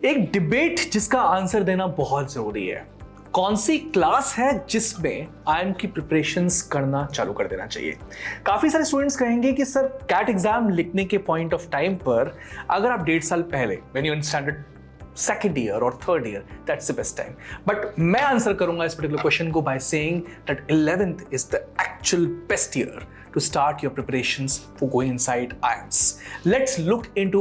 एक डिबेट जिसका आंसर देना बहुत जरूरी है। कौन सी क्लास है जिसमें आईएम की प्रिपरेशंस करना चालू कर देना चाहिए। काफी सारे स्टूडेंट्स कहेंगे कि सर कैट एग्जाम लिखने के पॉइंट ऑफ टाइम पर अगर आप 1.5 साल पहले when you in standard second year और third year, that's the best time. But मैं आंसर करूंगा इस पर्टिकुलर क्वेश्चन को by saying that 11th is the actual best year to start your preparations for going inside IIMS. Let's look into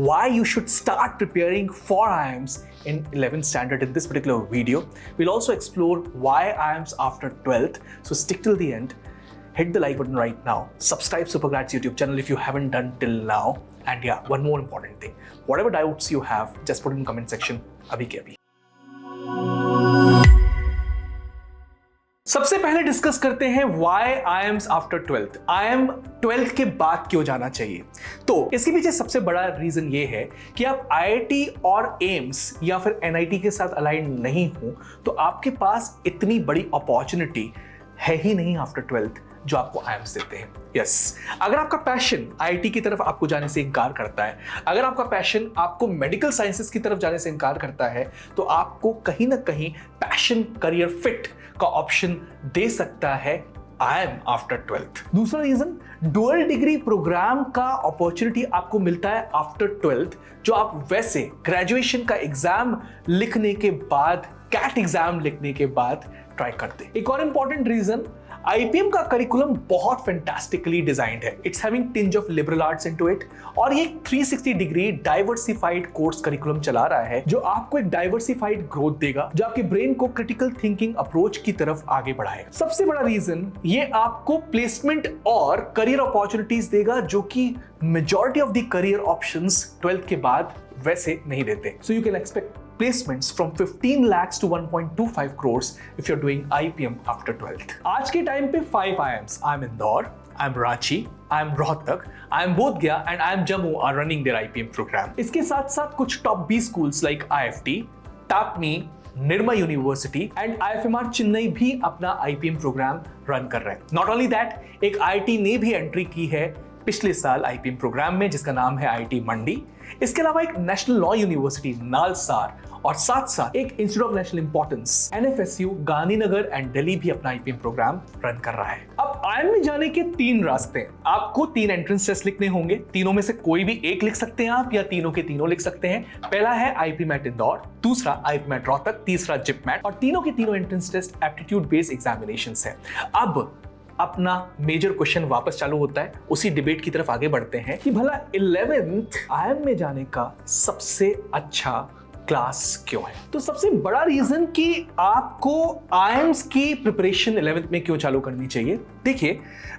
why you should start preparing for IIMS in 11th standard in this particular video. We'll also explore why IIMS after 12th. So stick till the end. Hit the like button right now. Subscribe Supergrads YouTube channel if you haven't done till now. And yeah, one more important thing. Whatever doubts you have, just put it in the comment section. Abhi ke abhi. सबसे पहले discuss करते हैं why IIMs after 12th। IM 12th के बाद क्यों जाना चाहिए। तो इसके पीछे सबसे बड़ा रीजन ये है कि आप आईआईटी और एम्स या फिर एनआईटी के साथ अलाइन नहीं हो तो आपके पास इतनी बड़ी अपॉर्चुनिटी है ही नहीं आफ्टर 12th जो आपको आईएम्स देते हैं। यस, अगर आपका पैशन आईआईटी की तरफ आपको जाने से इनकार करता है, अगर आपका पैशन आपको मेडिकल साइंसेस की तरफ जाने से इनकार करता है, तो आपको कहीं ना कहीं पैशन करियर फिट का ऑप्शन दे सकता है आईएम आफ्टर 12th। दूसरा रीजन, डुअल डिग्री प्रोग्राम का अपॉर्चुनिटी आपको मिलता है आफ्टर 12th जो आप वैसे ग्रेजुएशन का एग्जाम लिखने के बाद, कैट एग्जाम लिखने के बाद ट्राई करते। एक और इंपॉर्टेंट रीजन, आईपीएम का करिकुलम बहुत फैंटास्टिकली डिजाइंड है। It's having tinge of liberal arts into it और ये 360 डिग्री डाइवर्सिफाइड कोर्स करिकुलम चला रहा है जो आपको एक डाइवर्सिफाइड ग्रोथ देगा, जो आपके ब्रेन को क्रिटिकल थिंकिंग अप्रोच की तरफ आगे बढ़ाएगा। सबसे बड़ा रीजन, ये आपको प्लेसमेंट और करियर अपॉर्चुनिटीज देगा जो कि majority of the career options 12th के बाद वैसे नहीं देते। So you can expect placements from 15 lakhs to 1.25 crores if you're doing IPM after 12th. आज के टाइम पे 5 IIMs, I'm Indore, I'm Ranchi, I'm Rohtak, I'm Bodh Gaya and I'm Jammu are running their IPM program. इसके साथ साथ कुछ top B schools like IFT, TAPME, Nirma university and IFMR Chennai भी अपना IPM program run कर रहे हैं। नॉट ओनली दैट, एक IIT ने भी एंट्री की है पिछले साल IPM प्रोग्राम में जिसका नाम है IIT मंडी। इसके अलावा एक नेशनल लॉ यूनिवर्सिटी नालसार और साथ साथ एक institute of national importance NFSU Gandhinagar and Delhi भी अपना IPM प्रोग्राम रन कर रहा है। अब आईएम में जाने के 3 रास्ते हैं। आपको 3 एंट्रेंस टेस्ट लिखने होंगे, तीनों में से कोई भी एक लिख सकते हैं आप या तीनों के तीनों लिख सकते हैं। पहला है IPMAT इंदौर, दूसरा IPMAT रोहतक, तीसरा जिपमैट और तीनों के तीनों entrance test aptitude based examinations हैं। अब अपना मेजर क्वेश्चन वापस चालू होता है, उसी डिबेट की तरफ आगे बढ़ते हैं कि भला 11th आईएम में जाने का सबसे अच्छा क्लास क्यों है। तो सबसे बड़ा रीजन कि आपको आईएम्स की प्रिपरेशन 11th में क्यों चालू करनी चाहिए। देखिए,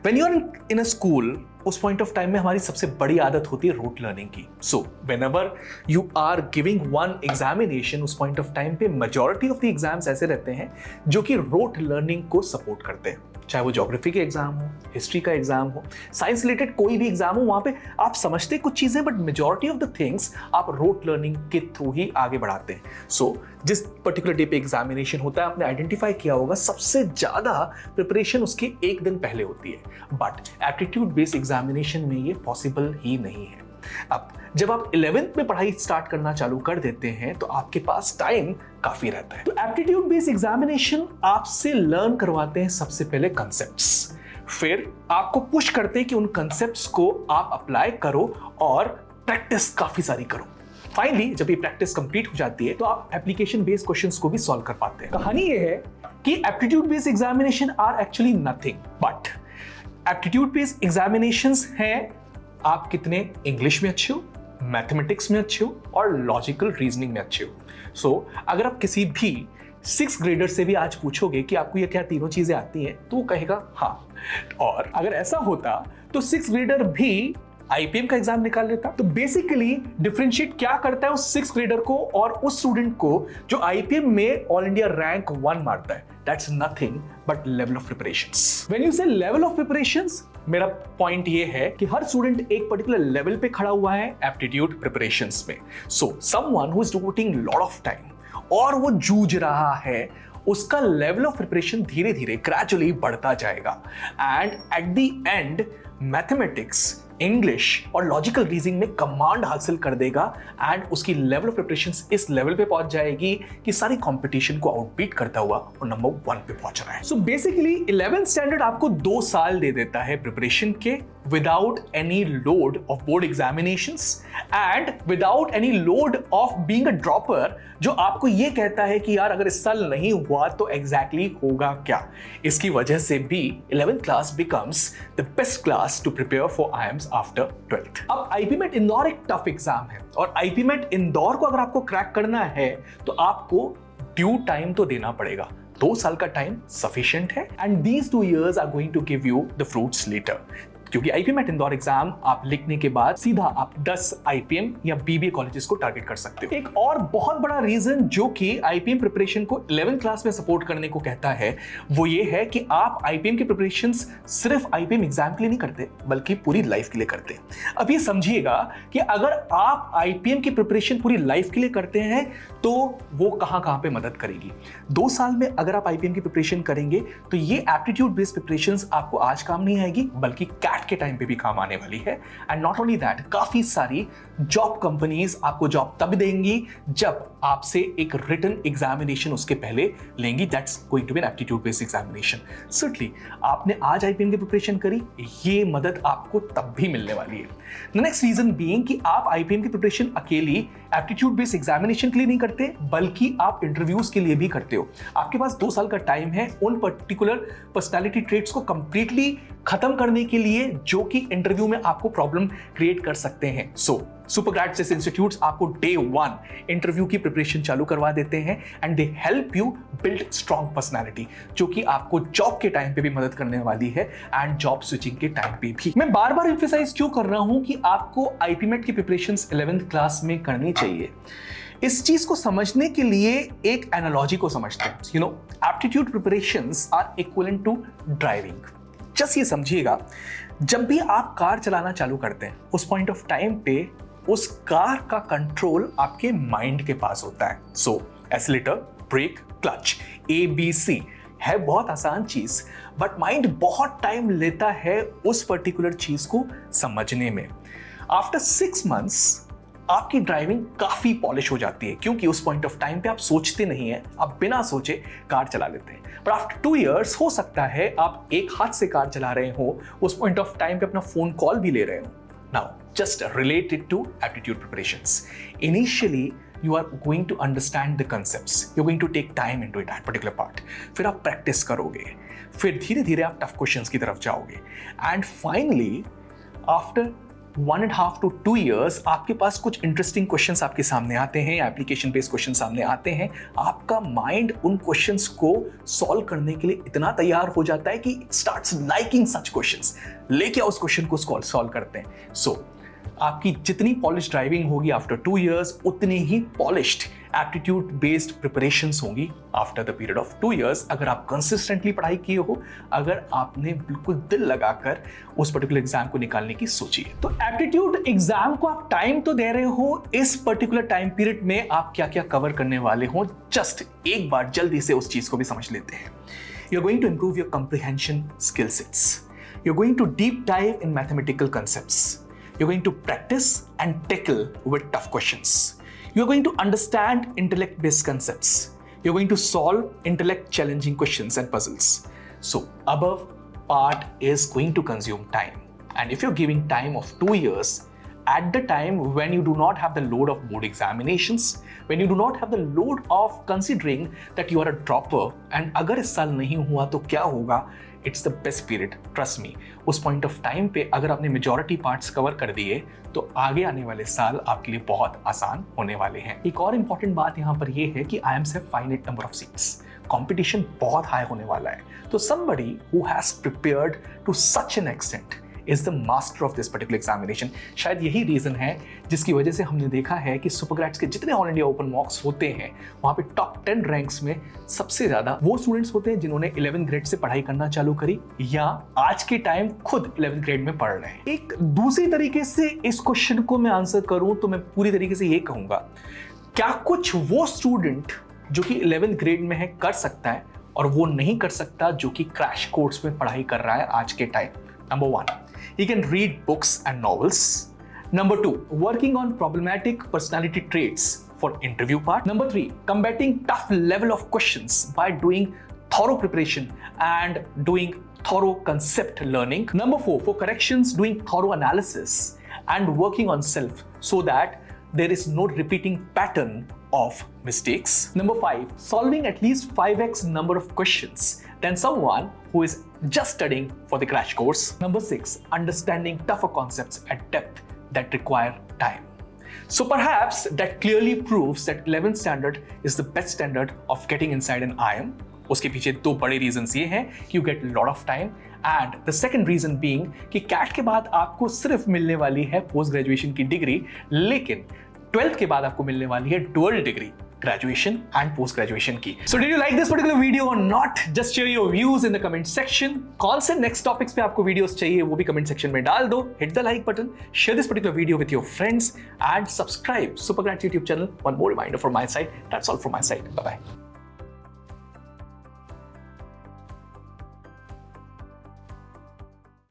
when you are in a school, उस पॉइंट ऑफ टाइम में हमारी सबसे बड़ी आदत होती है रूट लर्निंग की। So whenever you are giving one examination, उस पॉइंट ऑफ टाइम पे मेजॉरिटी ऑफ द एग्जाम्स ऐसे रहते हैं जो कि रूट लर्निंग को सपोर्ट करते हैं। चाहे वो ज्योग्राफी के एग्जाम हो, हिस्ट्री का एग्जाम हो, साइंस रिलेटेड कोई भी एग्जाम हो, वहां पे आप समझते कुछ चीजें but majority of the things आप रूट लर्निंग के थ्रू ही आगे बढ़ाते हैं। सो जिस पर्टिकुलर डे पे एग्जामिनेशन होता है, आपने आइडेंटिफाई किया होगा सबसे ज्यादा प्रिपरेशन उसके एक दिन पहले होती है, बट एप्टीट्यूड बेस्ड एग्जामिनेशन में ये पॉसिबल ही नहीं है। अब जब आप 11th में पढ़ाई स्टार्ट करना चालू कर देते हैं तो आपके पास टाइम काफी रहता है। तो एप्टीट्यूड बेस्ड एग्जामिनेशन आपसे लर्न करवाते हैं सबसे पहले कंसेप्ट्स, फिर आपको पुश करते हैं कि उन कंसेप्ट्स को आप अप्लाई करो और प्रैक्टिस काफी सारी करो। फाइनली जब ये प्रैक्टिस कंप्लीट हो जाती है तो आप एप्लीकेशन बेस्ड क्वेश्चंस को भी सॉल्व कर पाते हैं। कहानी ये है कि aptitude based examination are actually nothing but aptitude based examinations हैं आप कितने इंग्लिश में अच्छे हो, मैथमेटिक्स में अच्छे हो और लॉजिकल रीजनिंग में अच्छे हो। सो अगर आप किसी भी 6th ग्रेडर से भी आज पूछोगे कि आपको ये क्या तीनों चीजें आती हैं, तो वो कहेगा हाँ। और अगर ऐसा होता तो 6th ग्रेडर भी आईपीएम का एग्जाम निकाल लेता। तो बेसिकली डिफरेंशिएट क्या करता है उस 6th ग्रेडर को और उस स्टूडेंट को जो आईपीएम में ऑल इंडिया रैंक 1 मारता है, that's nothing but level of preparations. When you से लेवल ऑफ प्रिपरेशंस, मेरा पॉइंट ये है कि हर स्टूडेंट एक पर्टिकुलर लेवल पे खड़ा हुआ है एप्टीट्यूड प्रिपरेशंस में। So someone who is devoting lot of time और वो जूझ रहा है, उसका लेवल ऑफ प्रिपरेशन धीरे धीरे ग्रेजुअली बढ़ता जाएगा and at the end mathematics English और लॉजिकल रीजनिंग में कमांड हासिल कर देगा एंड उसकी लेवल ऑफ प्रिपरेशन इस लेवल पे पहुंच जाएगी कि सारी कंपटीशन को आउटबीट करता हुआ वो नंबर 1 पे पहुंच रहा है। सो बेसिकली 11th स्टैंडर्ड आपको 2 साल दे देता है प्रिपरेशन के without any load of board examinations and without any load of being a dropper, जो आपको ये कहता है कि यार अगर इस साल नहीं हुआ तो एग्जैक्टली होगा क्या। इसकी वजह से भी 11th class becomes the best class to prepare for IIMS after 12th। अब IPMET इंदौर एक टफ एग्जाम है और IPMET इंदौर को अगर आपको क्रैक करना है तो आपको ड्यू टाइम तो देना पड़ेगा। 2 साल का टाइम सफिशिएंट है and these 2 years are going to give you the fruits later, क्योंकि IPMET इंदौर एग्जाम आप लिखने के बाद सीधा आप 10 IPM या BBA कॉलेजेस को टारगेट कर सकते हो। एक और बहुत बड़ा रीजन जो कि IPM प्रिपरेशन को 11th क्लास में सपोर्ट करने को कहता है वो ये है कि आप IPM की प्रिपरेशंस सिर्फ IPM एग्जाम के लिए नहीं करते बल्कि पूरी लाइफ के लिए करते हैं। अब ये समझिएगा कि अगर आप IPM की प्रिपरेशन पूरी लाइफ के लिए करते हैं तो वो कहां पे मदद करेगी। 2 साल में अगर आप IPM की प्रिपरेशन करेंगे तो ये एप्टीट्यूड बेस्ड प्रिपरेशंस आपको आज काम नहीं आएगी बल्कि कैट के टाइम पे भी काम आने वाली है। एंड नॉट ओनली दैट, काफी सारी जॉब कंपनीज आपको जॉब तब देंगी जब आपसे एक रिटन एग्जामिनेशन उसके पहले लेंगी, that's going to be an aptitude based examination. Certainly आपने आज IPM की प्रिपरेशन करी, ये मदद आपको तब भी मिलने वाली है। द नेक्स्ट रीजन बीइंग कि आप IPM की प्रिपरेशन अकेली एप्टीट्यूड बेस्ड एग्जामिनेशन के लिए नहीं करते बल्कि आप इंटरव्यूज के लिए भी करते हो। आपके पास 2 साल का टाइम है उन पर्टिकुलर पर्सनालिटी ट्रेट्स को कंप्लीटली खत्म करने के लिए जो कि इंटरव्यू में आपको प्रॉब्लम क्रिएट कर सकते हैं। सो सुपरग्रेड जैसे इंस्टीट्यूट्स आपको डे 1 इंटरव्यू की प्रिपरेशन चालू करवा देते हैं and they help you build strong personality, जो कि आपको जॉब के टाइम पे भी मदद करने वाली है एंड जॉब स्विचिंग के टाइम पे भी। मैं बार बार एम्फसाइज क्यों कर रहा हूं कि आपको IPMET की प्रिपरेशन 11th क्लास में करनी चाहिए। इस चीज को समझने के लिए एक एनालॉजी को समझते हैं। You know, aptitude preparations are equivalent to driving. Just ये समझिएगा, जब भी आप कार चलाना चालू करते हैं उस पॉइंट ऑफ टाइम पे उस कार का कंट्रोल आपके माइंड के पास होता है। सो एक्सीलरेटर, ब्रेक, क्लच, ABC है बहुत आसान चीज, बट माइंड बहुत टाइम लेता है उस पर्टिकुलर चीज को समझने में। आफ्टर 6 months आपकी ड्राइविंग काफी पॉलिश हो जाती है क्योंकि उस पॉइंट ऑफ टाइम पे आप सोचते नहीं है, आप बिना सोचे कार चला लेते हैं। पर आफ्टर 2 years हो सकता है आप एक हाथ से कार चला रहे हो, उस पॉइंट ऑफ टाइम पे अपना फोन कॉल भी ले रहे हो। Now just relate it to aptitude preparations. Initially, you are going to understand the concepts. You're going to take time into that particular part. फिर आप practice करोगे, फिर धीरे धीरे आप tough questions की तरफ जाओगे, and finally, after 1.5 to 2 years आपके पास कुछ इंटरेस्टिंग क्वेश्चंस आपके सामने आते हैं, एप्लीकेशन बेस्ड क्वेश्चन सामने आते हैं। आपका माइंड उन क्वेश्चंस को सॉल्व करने के लिए इतना तैयार हो जाता है कि it starts liking such questions, लेके उस क्वेश्चन को सॉल्व करते हैं। सो आपकी जितनी पॉलिश ड्राइविंग होगी आफ्टर 2 years उतनी ही पॉलिश्ड एप्टीट्यूड बेस्ड प्रिपरेशंस होंगी after the period of 2 years, अगर आप कंसिस्टेंटली पढ़ाई किए हो, अगर आपने बिल्कुल दिल लगाकर उस पर्टिकुलर एग्जाम को निकालने की सोची है। तो एप्टीट्यूड एग्जाम को आप टाइम तो दे रहे हो, इस पर्टिकुलर टाइम पीरियड में आप क्या क्या कवर करने वाले हो, जस्ट एक बार जल्दी से उस चीज को भी समझ लेते हैं। You are going to improve your comprehension skill sets, you are going to deep dive in mathematical concepts, you're going to practice and tackle with tough questions. You're going to understand intellect-based concepts. You're going to solve intellect challenging questions and puzzles. So above part is going to consume time. And if you're giving time of 2 years, at the time when you do not have the load of board examinations, when you do not have the load of considering that you are a dropper and अगर इस साल नहीं हुआ तो क्या होगा, it's the best period, trust me. उस point of time पे अगर आपने मेजॉरिटी पार्ट्स कवर कर दिए तो आगे आने वाले साल आपके लिए बहुत आसान होने वाले हैं। एक और इंपॉर्टेंट बात यहाँ पर यह है कि IIMS have finite number of seats. Competition बहुत हाई होने वाला है, तो somebody who has prepared to such an extent is the master of this particular examination. शायद यही रीजन है जिसकी वजह से हमने देखा है कि सुपरग्रेड्स के जितने ऑल इंडिया ओपन मॉक्स होते हैं वहां पे टॉप 10 रैंक्स में सबसे ज्यादा वो स्टूडेंट्स होते हैं जिन्होंने 11th ग्रेड से पढ़ाई करना चालू करी या आज के टाइम खुद 11th ग्रेड में पढ़ रहे हैं। एक दूसरी तरीके से इस क्वेश्चन को मैं आंसर करूं तो मैं पूरी तरीके से ये कहूंगा, क्या कुछ वो स्टूडेंट जो कि 11th ग्रेड में है कर सकता है और वो नहीं कर सकता जो कि क्रैश कोर्स में पढ़ाई कर रहा है आज के time? Number 1, he can read books and novels. Number 2, working on problematic personality traits for interview part. Number 3, combating tough level of questions by doing thorough preparation and doing thorough concept learning. Number 4, for corrections, doing thorough analysis and working on self so that there is no repeating pattern of mistakes. Number 5, solving at least 5x number of questions than someone who is just studying for the crash course. Number 6, understanding tougher concepts at depth that require time. So perhaps that clearly proves that 11th standard is the best standard of getting inside an IIM. उसके पीछे 2 बड़े reasons ये हैं कि you get lot of time and the second reason being कि CAT के बाद आपको सिर्फ मिलने वाली है पोस्ट ग्रेजुएशन की डिग्री, लेकिन 12th के बाद आपको मिलने वाली है dual degree, graduation and post graduation की. So did you like this particular video or not? Just share your views in the comment section. कौन से next topics पे आपको videos चाहिए वो भी comment section में डाल दो. Hit the like button, share this particular video with your friends and subscribe Supergrads YouTube channel. One more reminder from my side. That's all from my side. Bye bye.